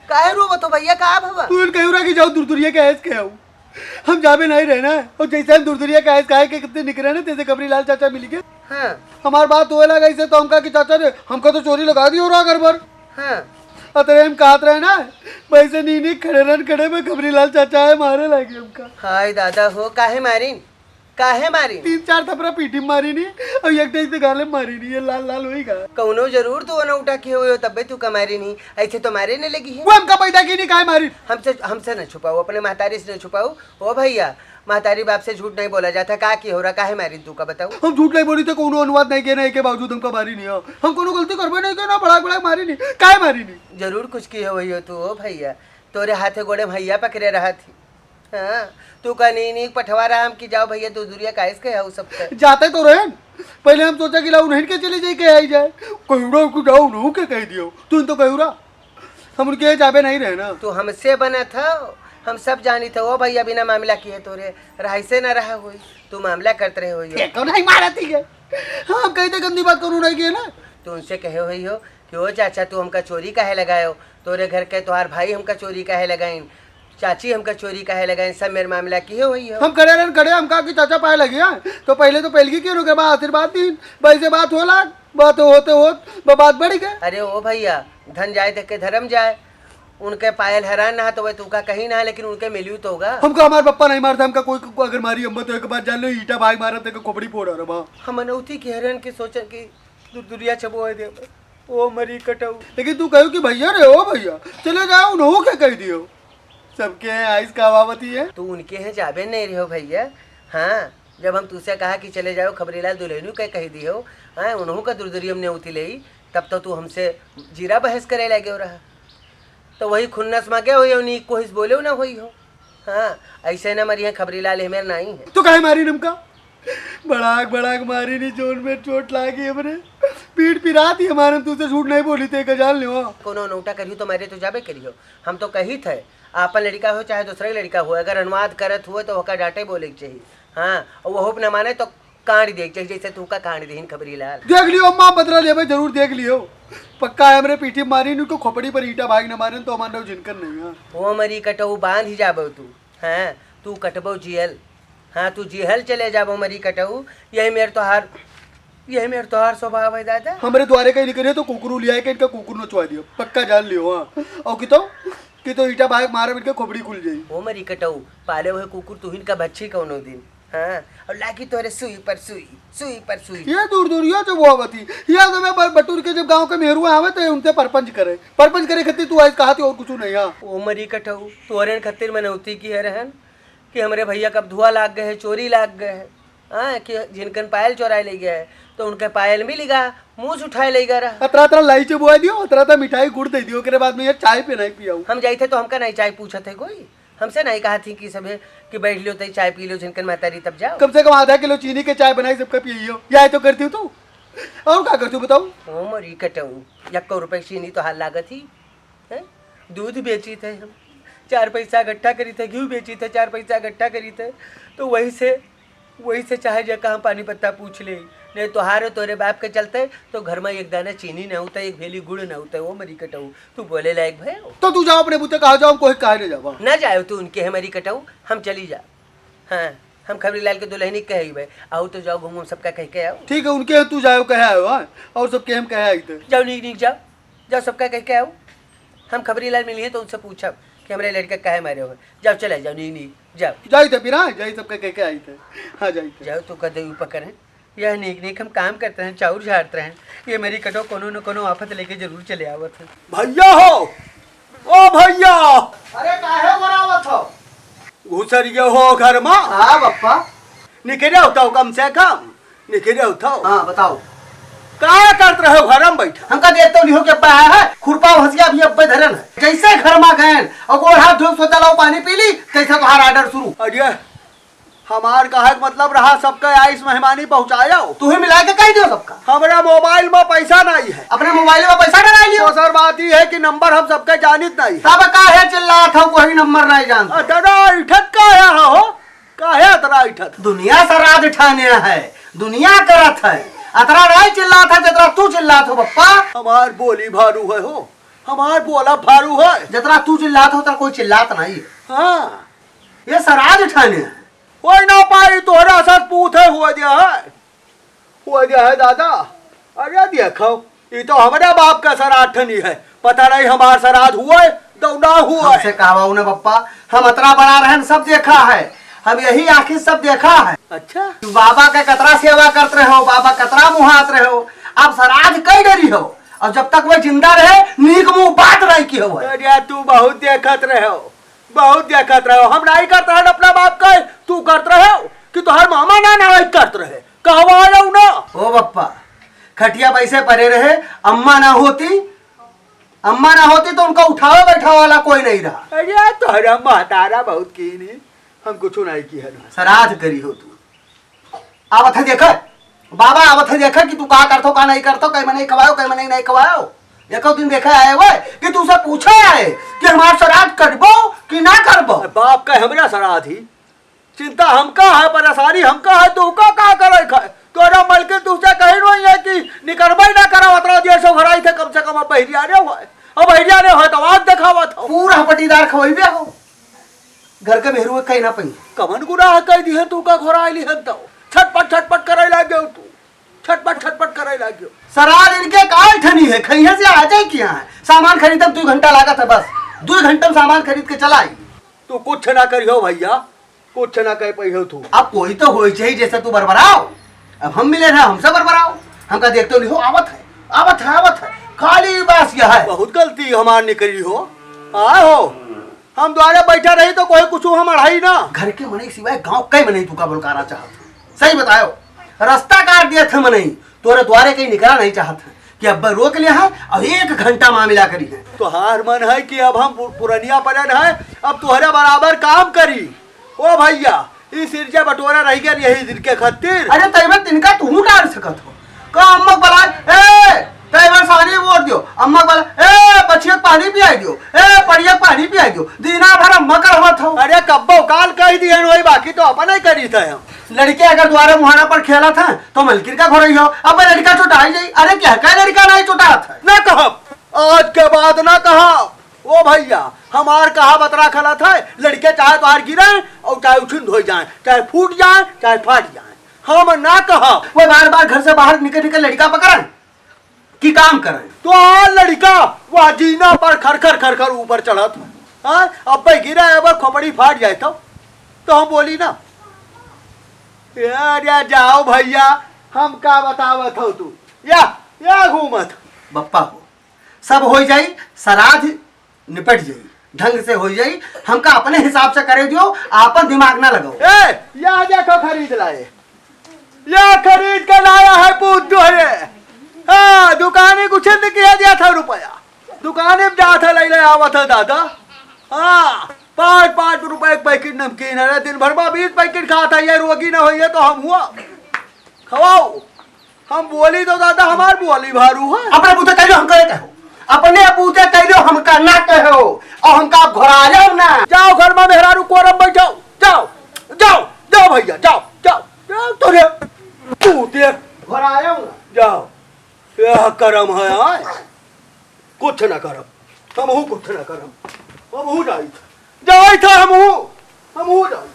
काहे रोवत हो भैया? का भवा तू कहूरा कि जाओ दुरदुरिया के ऐस के आऊं, हम जाबे नहीं रहना है। और जैसे हम दुरदुरिया के ऐस काहे के कितने निकले ना, जैसे कबरी लाल चाचा मिल गए। हाँ हमार बात होए लगा ऐसे तो हमका कि चाचा ने हमको तो चोरी लगा दी हो रहा घर पर। हाँ अतरे हम कहत रहे ना वैसे नी खड़े में कबरी लाल चाचा है मारे लगे हमका। हाय दादा हो, काहे मारिन? काहे मारिन? 3-4 थपरा पीठी में मारी नहीं और एक से गाले में मारी नहीं, ये लाल लाल होई गा। कौनो जरूर तू न उठा के हो तब्बे तू कमारी नहीं, ऐसे तो मारे नहीं लगी है। वो हमका पैदा की नहीं काहे मारी? हमसे न छुपाओ, अपने महतारी से न छुपाओ। ओ भैया महतारी बाप से झूठ नहीं बोला जाता। का की हो रहा, काहे मारी तू का बताओ? हम झूठ नहीं बोली थे, कोनो अनुवाद नहीं किया, के बावजूद हमका मारी नहीं हो। हम कोनो गलती करबे नहीं किया ना, बड़ा मारी नहीं, काहे मारी नहीं? जरूर कुछ की हो वही हो तू। ओ भैया तोरे हाथे गोड़े भैया पकड़े रहा थी। हाँ तू का नहीं पठवा रहा हम कि जाओ भैया दो दूरिया काइस के है सब जाते तो रहे। पहले हम सोचा कि लाऊ नहीं के चली जाए के आई जाए, कहूरा को जाओ नहु के कह दियो तू तो कहूरा हम उनके जाबे नहीं रहे ना। तू हमसे बना था, हम सब जानी था। ओ भैया बिना मामला किए तोरे रहा से ना रहा हुई, तू मामला करते रहे हो। देखो नहीं मारा थी है, हाँ कहते गंदी बात करूँ नहीं किए ना। तू उनसे कहे हुई हो कि ओ चाचा तू हमका चोरी काहे लगायो, तोरे घर के तोहार भाई हमका चोरी काहे लगाइन, चाची हमका चोरी काहे लगाइन, सब मेरे मामला किए हुई हो। हम खड़े हम कहा कि चाचा पाए लगे तो पहले तो पहलगी क्यों के बाद आशीर्वाद दी वैसे बात होला, बात होते बात बढ़ गए। अरे ओ भैया धन जाए देख के धर्म जाए, उनके पायल हैरान ना तो वह तू का कहीं ना, लेकिन उनके मिलियो तो होगा। हमको हमारे पप्पा नहीं मारता, हमका कोई अगर मारी हम तो एक बार जान लो ईटा भाई मारा तो खोपड़ी फोड़ रहा। हम अनौती की हैरान की सोचन की दुरिया छबो है दे ओ मरी कटाऊ। लेकिन तू कहू कि भैया रे ओ भैया चले जाओ नहो के कह दियो, सबके आइस कहावती है। तू उनके हैं जाबे नहीं रहो भैया। हाँ जब हम तुझसे कहा कि चले जाओ खबरीलाल दुल्हनू के कह दियो, हाँ उन्हों का दुर्दुरियम ने उती ले, तब तो तू हमसे जीरा बहस करे लगे हो रहा, तो वही खुन्नस मांगे हो नी कोई बोले ना हुई हो। हाँ ऐसे ना मरी है खबरीलाल हेमेर नहीं है। तो काहे मारी नमका बड़ाक मारी नहीं, जोन में चोट लागी हमने पीठ पिरा थी हमारे, तुझसे झूठ नहीं बोली थे जान लो। कोनो नोटा करियो तो मेरे तो जाबे करियो, हम तो कही थे आपन लड़का हो चाहे दूसरा लड़का हो, अगर अनुवाद करत हुए तो होका डांटे बोले के चाहिए। हाँ और वो न माने तो कांड देख चाहिए, जैसे तू का कांड देहिन खबरीलाल। देख लियो अम्मा बदला ले भाई, जरूर देख लियो पक्का है हमरे पीठी मारी नहीं, खोपड़ी पर ईटा भाग न मारे तो हमारे जिनकर नहीं है। वो मरी कटऊ बांध ही जाबो तू। हाँ तू कटबो जियल, हाँ तू जिहल चले जाबो मरी कटऊ, यही मेरे तोहार स्वभाव है दादा। हमारे द्वारे कहीं निकले तो कुकुर लिया है कि इनका कुकुर नचवा दियो, पक्का जान लियो। हाँ और कि तो ईटा भाग मारे इनके खोपड़ी खुल जाई। वो मरी कटऊ पाले हुए कुकुर तू इनका बच्ची कौनो दिन। हाँ और लागी तोरे सुई पर सुई ये दूरिया जब वो आवती या तो मैं बटूर के जब गांव के मेहरू आवे तो उनसे परपंच करे खत्ती तू आज कहा थी और कुछ नहीं। हाँ वो मरी कटऊ तोरे खत्तिर मनौती की है रहन कि हमारे भैया कब धुआं लाग गए है, चोरी लाग गए है। हाँ कि जिनकन पायल चोराए ले गया है तो उनके पायल भी लिगा, मुँह उठाए ले गया रहा। अतरा लाई चे बुआ दियो, अतरा मिठाई गुड़ दे दियो, के बाद में ये चाय पे नहीं पियाऊ। हम जाए थे तो हमका नहीं चाय पूछा थे कोई, हमसे नहीं कहा थी कि सब कि बैठ लियो तो चाय पी लो जिनकन महतारी तब जाओ। कम से कम आधा किलो चीनी के चाय बनाई सबका पियो, या तो करती हूँ तू और क्या करती हूँ बताओ। ओ मरी कटऊ 1 रुपए चीनी तो हाल लागत ही है। दूध बेची थे हम 4 पैसा इकट्ठा करी थे, घी बेची थे 4 पैसा इकट्ठा करी थे, तो वही से चाहे जगह हम पानी पत्ता पूछ ले, नहीं तो हारे तोरे बाप के चलते तो घर में एक दाना चीनी न होता, एक भेली गुड़ न होता। वो मरी कटऊ तू बोले लायक भाई तो तू जाओ अपने बुते कहा जाओ, कोई कहा नहीं जाओ न जाओ तू उनके है मरी कटऊ, हम चली जा। हाँ हम खबरीलाल के दुल्हनी कहे भाई आओ तो जाओ घूमो सबका कह के आओ। ठीक है उनके तू जाओ कहे आओ और सबके हम कहे आई थे जाओ नीक जाओ सबका कह के आओ। हम खबरीलाल मिली है तो उनसे पूछा कि हमारे लड़का कहे मारे हो, जाओ चले जाओ नीक जाओ जाई थे फिर। हाँ जाई सबका कह के आई थे। हाँ जाई जाओ तो कदे पकड़ है यह नीक हम काम करते हैं, चाउर झाड़ते हैं, ये मेरी कटो कोनो न कोनो आफत लेके जरूर चले आवत है। भैया हो ओ भैया, अरे काहे बरावत हो? घुसरिया हो घर में? हाँ बप्पा निकले होता हो कम से कम निकले होता हो। हाँ बताओ क्या करते रहो घर में बैठा? हमका देख तो नहीं हो के पाया है, खुरपा भसिया भी अब धरन है, जैसे घर में गए और गोड़ हाथ धो सोचा लो पानी पी ली कैसा तुम्हारा ऑर्डर शुरू। अरे हमार कहा मतलब रहा सबका आइस मेहमानी पहुँचाया हो, तू ही मिला के कह दियो सबका। हमारा मोबाइल में पैसा नहीं है। अपने मोबाइल में पैसा डरा लियो। तो सर बात ये है कि नंबर हम सबके जानित नहीं। तब काहे चिल्ला था कोई नंबर नहीं जानता। तेरा इठत काहे हो, काहे तेरा इठत? दुनिया से राज उठाने है, दुनिया करत है अतरा नहीं चिल्ला था जितना तू चिल्ला हो पप्पा। हमार बोली भारू है हो, हमार बोला भारू है। जितना तू चिल्लात हो उतना कोई चिल्लात नहीं। हाँ ये सराज ठाने है। कोई ना पाई तोहरा सर पूछे हुआ दिया है दादा। अरे देखो ये तो हमारे बाप का श्राद्ध नहीं है, पता नहीं हमारा श्राद्ध हुआ है दौड़ा हुआ हमसे है। कहा ने पप्पा, हम अतरा बना रहे हैं, सब देखा है, हम यही आखिर सब देखा है। अच्छा बाबा के कतरा सेवा करते रहो, बाबा कतरा मुहात रहो, अब सराज कई डरी हो, और जब तक वह जिंदा रहे नीक मुंह बात नहीं की हो। अरे तू बहुत देखत रहो, बहुत देखत रहो। हम नहीं करते हैं अपना बाप का, तू करत रहो कि तुहार मामा ना नहीं करते रहे। कहवा आयो ना ओ पप्पा, खटिया पैसे परे रहे, अम्मा ना होती तो उनका उठावे बैठावे वाला कोई नहीं रहा। अरे तोहरा महतारा बहुत की नहीं, हम कुछ नहीं किया ना। श्राद्ध करी हो तू, आवत है देखा बाबा, आवत है देखा कि तू कहा करतो का नहीं करतो, कहीं में नहीं खवायो, कहीं में नहीं खवायो। देखो दिन देखा आए हुए कि तू से पूछा है कि हमारा श्राद्ध करबो कि ना करबो। बाप का हमरा श्राद्ध ही, चिंता हमका है, परेशानी हमका है, तू का करे खाए। तोरा मलके तुझसे कही नहीं है कि निकलबे ना करा उतना देर से भराई थे, कम से कम अब बहिरिया रे हुआ, अब बहिरिया रे हो तो आज दिखावा था। पूरा पटीदार खवैबे हो, घर के बेहरू कहीं ना पई। कमन गुनाह कह दी है तू का घोड़ा आइली है तो छटपट करे लागे तू, छटपट करे लागे। श्राद्ध इनके काल ठनी है, खैया से आ जाए क्या है, सामान खरीदम 2 घंटा लागत है, बस 2 घंटा में सामान खरीद के चला आई। तू कुछ ना करियो भैया, कुछ ना कह पाई हो तू। अब कोई तो हो चाहिए जैसे तू बरबराओ। अब हम मिले रहे, हमसे बरबराओ, हमका देखते नहीं हो। आवत है खाली बस यह है। बहुत गलती हमार निकली हो। हो हम द्वारे बैठा रही तो कोई कुछ हम अढ़ाई ना। घर के मने सिवाय गांव कई मने तू का बोलकारा चाहत, सही बतायो। रास्ता काट दिया थे मने, तोरे द्वारे कहीं निकला नहीं चाहत है कि अब रोक लिया है, अब 1 घंटा मामला करी है। तो हार मन है कि अब हम पुरनिया पड़न है, अब तुहरे बराबर काम करी। ओ भैया इस सिरजा बटोरा रह गया यही दिन के खातिर। अरे तैवर तिनका तू डाल सकत हो का अम्मा बला ए तैवर सानी वोट दियो, अम्मा बला ए पछिया पानी पियाई दियो, ए परिया पानी पियाई दियो, दीना भर अम्मा का रहत हो। अरे कब्बो काल कह दिए वही, बाकी तो अपन ही करी था हम। लड़के अगर द्वारा मुहाना पर खेला था तो मलकिर का घोड़ई हो, अब लड़का चुटाई जाई। अरे क्या कह लड़का नहीं चुटा था ना कहब, आज के बाद ना कहब। ओ भैया हमार कहा बतरा खला था, लड़के चाहे तो हार गिरे और चाहे उछिन हो जाए, चाहे फूट जाए चाहे फाट जाए, हम ना कहब। वो बार घर से बाहर निकल लड़का पकड़े कि काम करे। तो लड़का वह जीना पर खर ऊपर चढ़ा था, अब भाई गिरा अब खोपड़ी फाट जाए तो हम बोली ना यार जाओ भैया, हम का बतावत हो तू या घूमत बप्पा हो, सब हो जाई, श्राद्ध निपट जाई, ढंग से हो जाई, हमका अपने हिसाब से करे दियो, आपन दिमाग ना लगाओ। या देखो खरीद लाए, या खरीद के लाया है पूत दोहरे। हाँ दुकाने कुछ किया दिया था रुपया, दुकाने में जा था ले आवा था दादा। हाँ 5 रुपए एक पैकेट नमकीन है, दिन भर में 20 पैकेट खाता, ये रोगी ना हुई है तो हम हुआ खवाओ। हम बोली तो दादा हमार बोली भारू है। अपने पूछे कहो हम करे कहो, अपने पूछे कहो हमका ना कहो, और हमका घोड़ा जाओ ना। जाओ घर में मेहरारू कोरम बैठो, जाओ भैया जाओ तो रे पूते घोड़ा जाओ ना, जाओ। यह करम है आए, कुछ न करम, हम कुछ न करम, हम जाई था हम जाई।